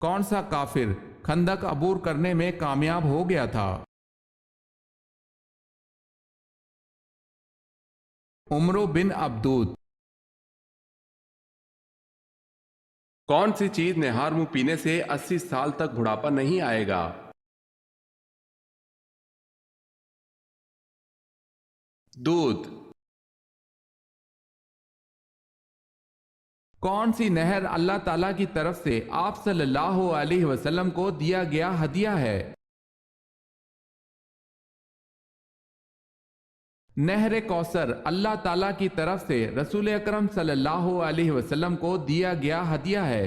کون سا کافر خندق عبور کرنے میں کامیاب ہو گیا تھا؟ عمرو بن عبدود۔ کون سی چیز نہار منہ پینے سے 80 سال تک بڑھاپا نہیں آئے گا؟ دودھ۔ کون سی نہر اللہ تعالیٰ کی طرف سے آپ صلی اللہ علیہ وسلم کو دیا گیا ہدیہ ہے؟ نہر کوثر اللہ تعالیٰ کی طرف سے رسول اکرم صلی اللہ علیہ وسلم کو دیا گیا ہدیہ ہے۔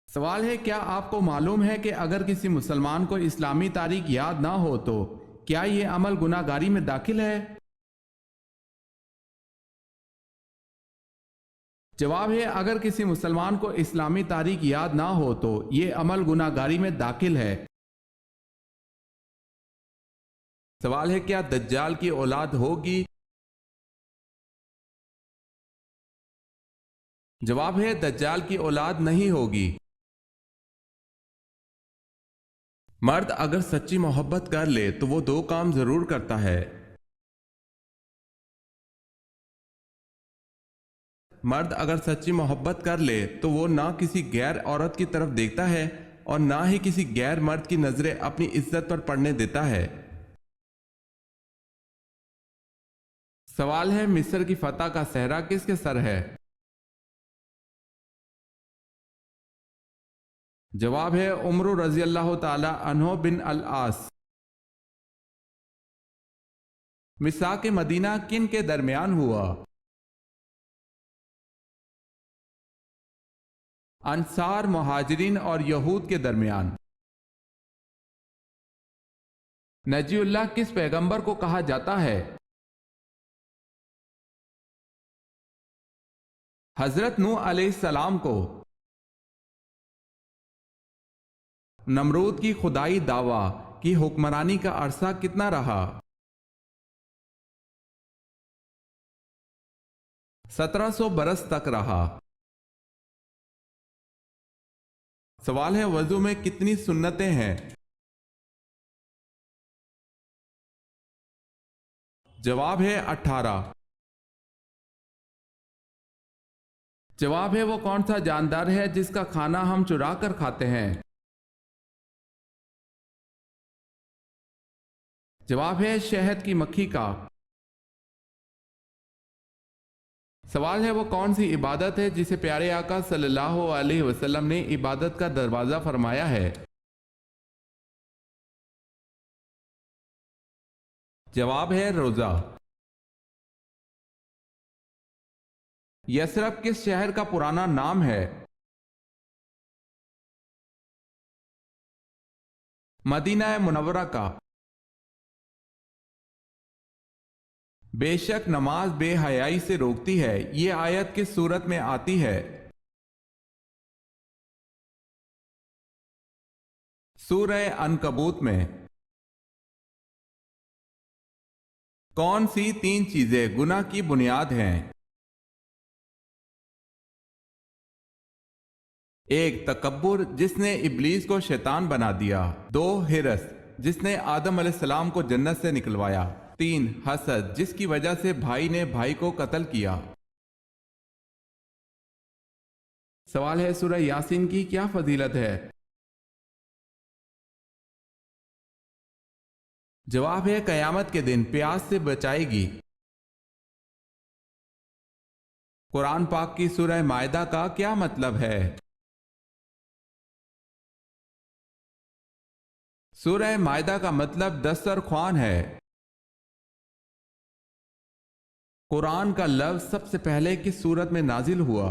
سوال ہے، کیا آپ کو معلوم ہے کہ اگر کسی مسلمان کو اسلامی تاریخ یاد نہ ہو تو کیا یہ عمل گناہ گاری میں داخل ہے؟ جواب ہے، اگر کسی مسلمان کو اسلامی تاریخ یاد نہ ہو تو یہ عمل گناہ گاری میں داخل ہے۔ سوال ہے، کیا دجال کی اولاد ہوگی؟ جواب ہے، دجال کی اولاد نہیں ہوگی۔ مرد اگر سچی محبت کر لے تو وہ 2 کام ضرور کرتا ہے۔ مرد اگر سچی محبت کر لے تو وہ نہ کسی غیر عورت کی طرف دیکھتا ہے اور نہ ہی کسی غیر مرد کی نظریں اپنی عزت پر پڑنے دیتا ہے۔ سوال ہے، مصر کی فتح کا صحرا کس کے سر ہے؟ جواب ہے، عمر رضی اللہ تعالی عنہ بن العاص۔ میثاق مدینہ کن کے درمیان ہوا؟ انصار، مہاجرین اور یہود کے درمیان۔ نجی اللہ کس پیغمبر کو کہا جاتا ہے؟ حضرت نوح علیہ السلام کو۔ نمرود کی خدائی دعویٰ کی حکمرانی کا عرصہ کتنا رہا؟ 1700 برس تک رہا۔ سوال ہے، وضو میں کتنی سنتیں ہیں؟ جواب ہے 18۔ جواب ہے، وہ کون سا جاندار ہے جس کا کھانا ہم چرا کر کھاتے ہیں؟ جواب ہے، شہد کی مکھی کا۔ سوال ہے، وہ کون سی عبادت ہے جسے پیارے آقا صلی اللہ علیہ وسلم نے عبادت کا دروازہ فرمایا ہے؟ جواب ہے، روزہ۔ یثرب کس شہر کا پرانا نام ہے؟ مدینہ منورہ کا۔ بے شک نماز بے حیائی سے روکتی ہے، یہ آیت کس صورت میں آتی ہے؟ سورہ عنکبوت میں۔ کون سی 3 چیزیں گناہ کی بنیاد ہیں؟ 1 تکبر، جس نے ابلیس کو شیطان بنا دیا۔ 2 ہرس، جس نے آدم علیہ السلام کو جنت سے نکلوایا۔ 3 حسد، جس کی وجہ سے بھائی نے بھائی کو قتل کیا۔ سوال ہے، سورہ یاسین کی کیا فضیلت ہے؟ جواب ہے، قیامت کے دن پیاس سے بچائے گی۔ قرآن پاک کی سورہ مائدہ کا کیا مطلب ہے؟ سورہ مائدہ کا مطلب دسترخوان ہے۔ قرآن کا لفظ سب سے پہلے کس سورت میں نازل ہوا؟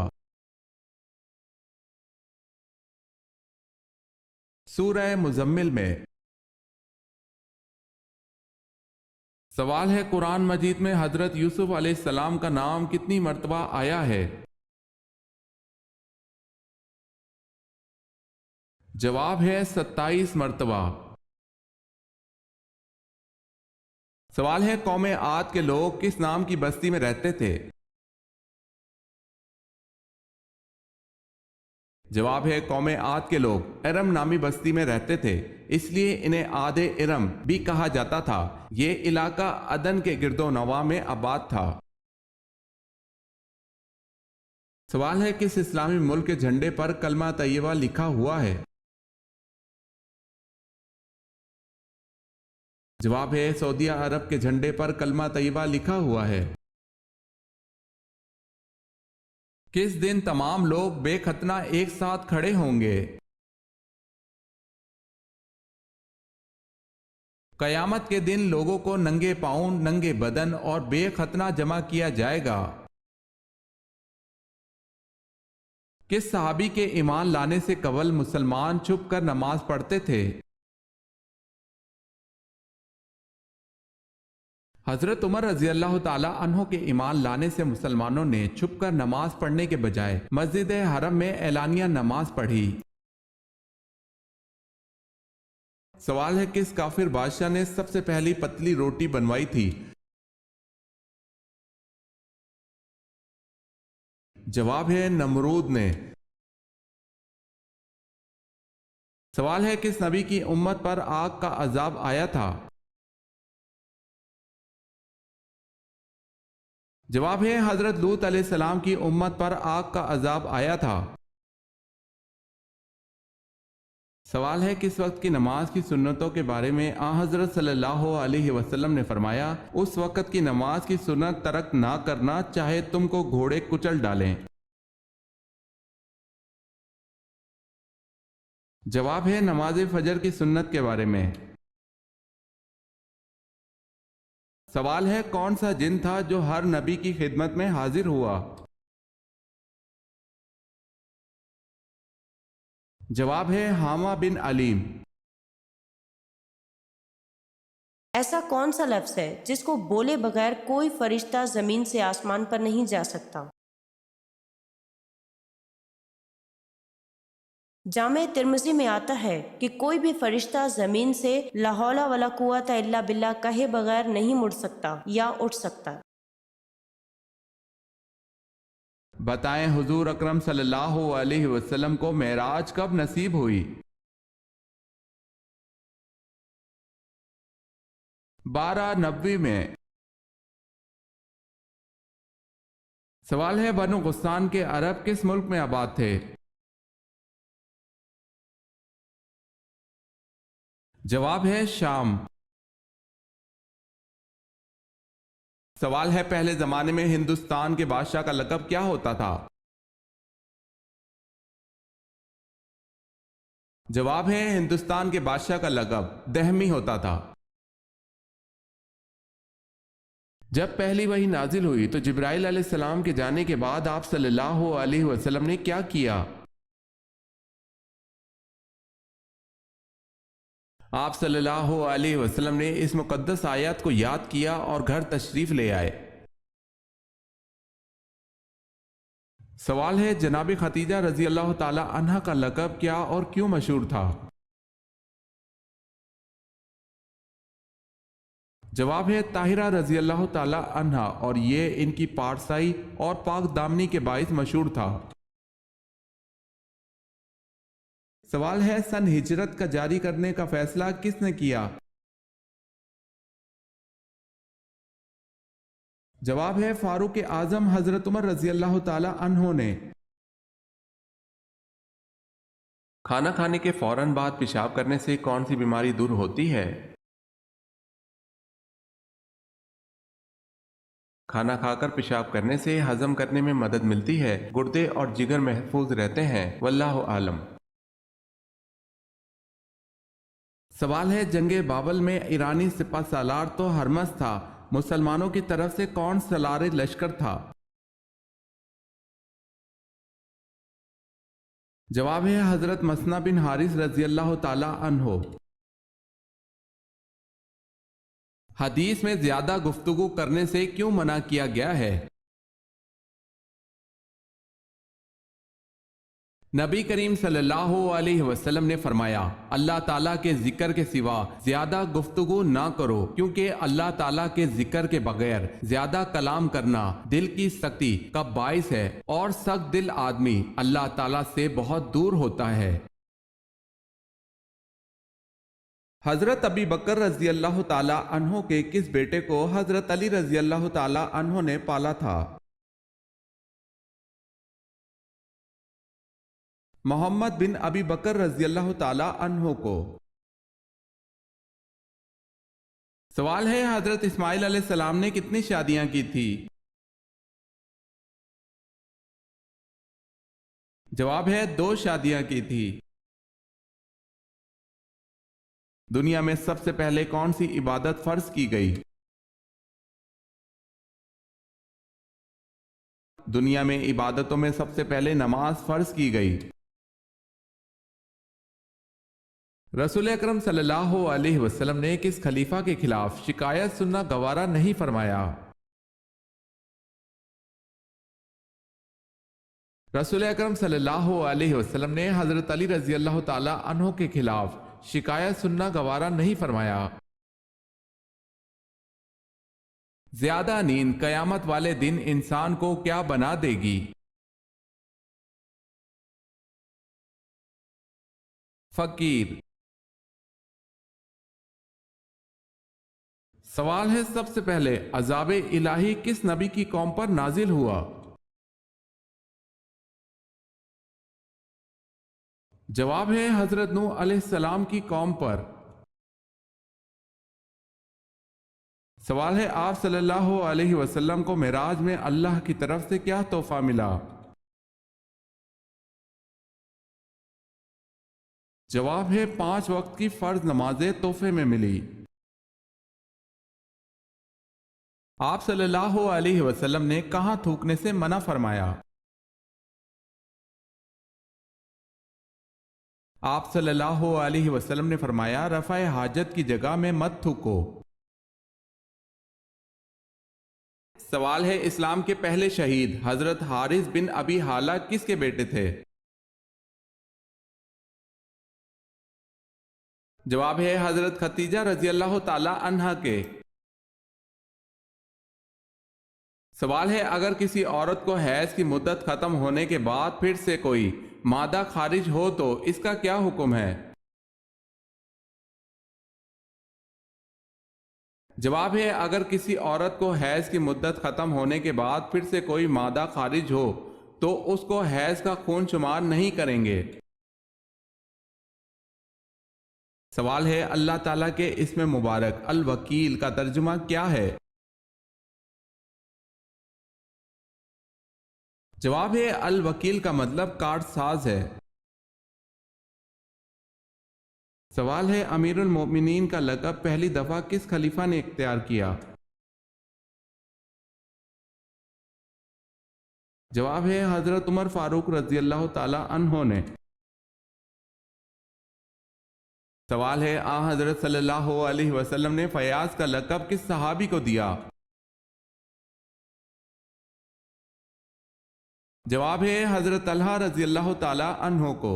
سورہ مزمل میں۔ سوال ہے، قرآن مجید میں حضرت یوسف علیہ السلام کا نام کتنی مرتبہ آیا ہے؟ جواب ہے 27 مرتبہ۔ سوال ہے، قوم عاد کے لوگ کس نام کی بستی میں رہتے تھے؟ جواب ہے قوم عاد کے لوگ ارم نامی بستی میں رہتے تھے، اس لیے انہیں عاد ارم بھی کہا جاتا تھا۔ یہ علاقہ عدن کے گرد و نواح میں آباد تھا۔ سوال ہے کس اسلامی ملک کے جھنڈے پر کلمہ طیبہ لکھا ہوا ہے؟ جواب ہے سعودیہ عرب کے جھنڈے پر کلمہ طیبہ لکھا ہوا ہے۔ کس دن تمام لوگ بے ختنہ ایک ساتھ کھڑے ہوں گے؟ قیامت کے دن لوگوں کو ننگے پاؤں، ننگے بدن اور بے ختنہ جمع کیا جائے گا۔ کس صحابی کے ایمان لانے سے قبل مسلمان چھپ کر نماز پڑھتے تھے؟ حضرت عمر رضی اللہ تعالی عنہ کے ایمان لانے سے مسلمانوں نے چھپ کر نماز پڑھنے کے بجائے مسجد حرم میں اعلانیہ نماز پڑھی۔ سوال ہے کس کافر بادشاہ نے سب سے پہلی پتلی روٹی بنوائی تھی؟ جواب ہے نمرود نے۔ سوال ہے کس نبی کی امت پر آگ کا عذاب آیا تھا؟ جواب ہے حضرت لوط علیہ السلام کی امت پر آگ کا عذاب آیا تھا۔ سوال ہے کس وقت کی نماز کی سنتوں کے بارے میں حضرت صلی اللہ علیہ وسلم نے فرمایا اس وقت کی نماز کی سنت ترک نہ کرنا چاہے تم کو گھوڑے کچل ڈالیں۔ جواب ہے نماز فجر کی سنت کے بارے میں۔ سوال ہے کون سا جن تھا جو ہر نبی کی خدمت میں حاضر ہوا؟ جواب ہے حامہ بن علیم۔ ایسا کون سا لفظ ہے جس کو بولے بغیر کوئی فرشتہ زمین سے آسمان پر نہیں جا سکتا؟ جامع ترمذی میں آتا ہے کہ کوئی بھی فرشتہ زمین سے لا حول ولا قوت الا باللہ کہے بغیر نہیں مڑ سکتا یا اٹھ سکتا۔ بتائیں حضور اکرم صلی اللہ علیہ وسلم کو معراج کب نصیب ہوئی؟ 1290 میں۔ سوال ہے بنو غسان کے عرب کس ملک میں آباد تھے؟ جواب ہے شام۔ سوال ہے پہلے زمانے میں ہندوستان کے بادشاہ کا لقب کیا ہوتا تھا؟ جواب ہے ہندوستان کے بادشاہ کا لقب دہمی ہوتا تھا۔ جب پہلی وحی نازل ہوئی تو جبرائیل علیہ السلام کے جانے کے بعد آپ صلی اللہ علیہ وسلم نے کیا کیا؟ آپ صلی اللہ علیہ وسلم نے اس مقدس آیات کو یاد کیا اور گھر تشریف لے آئے۔ سوال ہے جناب ختیجہ رضی اللہ تعالی عنہ کا لقب کیا اور کیوں مشہور تھا؟ جواب ہے طاہرہ رضی اللہ تعالی عنہ، اور یہ ان کی پارسائی اور پاک دامنی کے باعث مشہور تھا۔ سوال ہے سن ہجرت کا جاری کرنے کا فیصلہ کس نے کیا؟ جواب ہے فاروق اعظم حضرت عمر رضی اللہ تعالی عنہ نے۔ کھانا کھانے کے فوراً بعد پیشاب کرنے سے کون سی بیماری دور ہوتی ہے؟ کھانا کھا کر پیشاب کرنے سے ہضم کرنے میں مدد ملتی ہے، گردے اور جگر محفوظ رہتے ہیں، واللہ عالم۔ سوال ہے جنگ بابل میں ایرانی سپہ سالار تو ہرمز تھا، مسلمانوں کی طرف سے کون سالار لشکر تھا؟ جواب ہے حضرت مسنہ بن حارث رضی اللہ تعالی عنہ۔ حدیث میں زیادہ گفتگو کرنے سے کیوں منع کیا گیا ہے؟ نبی کریم صلی اللہ علیہ وسلم نے فرمایا اللہ تعالیٰ کے ذکر کے سوا زیادہ گفتگو نہ کرو، کیونکہ اللہ تعالیٰ کے ذکر کے بغیر زیادہ کلام کرنا دل کی سختی کا باعث ہے، اور سخت دل آدمی اللہ تعالیٰ سے بہت دور ہوتا ہے۔ حضرت ابی بکر رضی اللہ تعالی عنہ کے کس بیٹے کو حضرت علی رضی اللہ تعالی عنہ نے پالا تھا؟ محمد بن ابی بکر رضی اللہ تعالی عنہ کو۔ سوال ہے حضرت اسماعیل علیہ السلام نے کتنی شادیاں کی تھی؟ جواب ہے 2 شادیاں کی تھی۔ دنیا میں سب سے پہلے کون سی عبادت فرض کی گئی؟ دنیا میں عبادتوں میں سب سے پہلے نماز فرض کی گئی۔ رسول اکرم صلی اللہ علیہ وسلم نے کس خلیفہ کے خلاف شکایت سننا گوارا نہیں فرمایا؟ رسول اکرم صلی اللہ علیہ وسلم نے حضرت علی رضی اللہ تعالی عنہ کے خلاف شکایت سننا گوارا نہیں فرمایا۔ زیادہ نیند قیامت والے دن انسان کو کیا بنا دے گی؟ فقیر۔ سوال ہے سب سے پہلے عذاب الہی کس نبی کی قوم پر نازل ہوا؟ جواب ہے حضرت نوح علیہ السلام کی قوم پر۔ سوال ہے آپ صلی اللہ علیہ وسلم کو معراج میں اللہ کی طرف سے کیا تحفہ ملا؟ جواب ہے 5 وقت کی فرض نمازیں تحفے میں ملی۔ آپ صلی اللہ علیہ وسلم نے کہاں تھوکنے سے منع فرمایا؟ آپ صلی اللہ علیہ وسلم نے فرمایا رفع حاجت کی جگہ میں مت تھوکو۔ سوال ہے اسلام کے پہلے شہید حضرت حارث بن ابی حالہ کس کے بیٹے تھے؟ جواب ہے حضرت ختیجہ رضی اللہ تعالی عنہا کے۔ سوال ہے اگر کسی عورت کو حیض کی مدت ختم ہونے کے بعد پھر سے کوئی مادہ خارج ہو تو اس کا کیا حکم ہے؟ جواب ہے اگر کسی عورت کو حیض کی مدت ختم ہونے کے بعد پھر سے کوئی مادہ خارج ہو تو اس کو حیض کا خون شمار نہیں کریں گے۔ سوال ہے اللہ تعالیٰ کے اسم مبارک الوکیل کا ترجمہ کیا ہے؟ جواب ہے الوکیل کا مطلب کارڈ ساز ہے۔ سوال ہے امیر المومنین کا لقب پہلی دفعہ کس خلیفہ نے اختیار کیا؟ جواب ہے حضرت عمر فاروق رضی اللہ تعالی عنہ نے۔ سوال ہے حضرت صلی اللہ علیہ وسلم نے فیاض کا لقب کس صحابی کو دیا؟ جواب ہے حضرت طلحہ رضی اللہ تعالی عنہ کو۔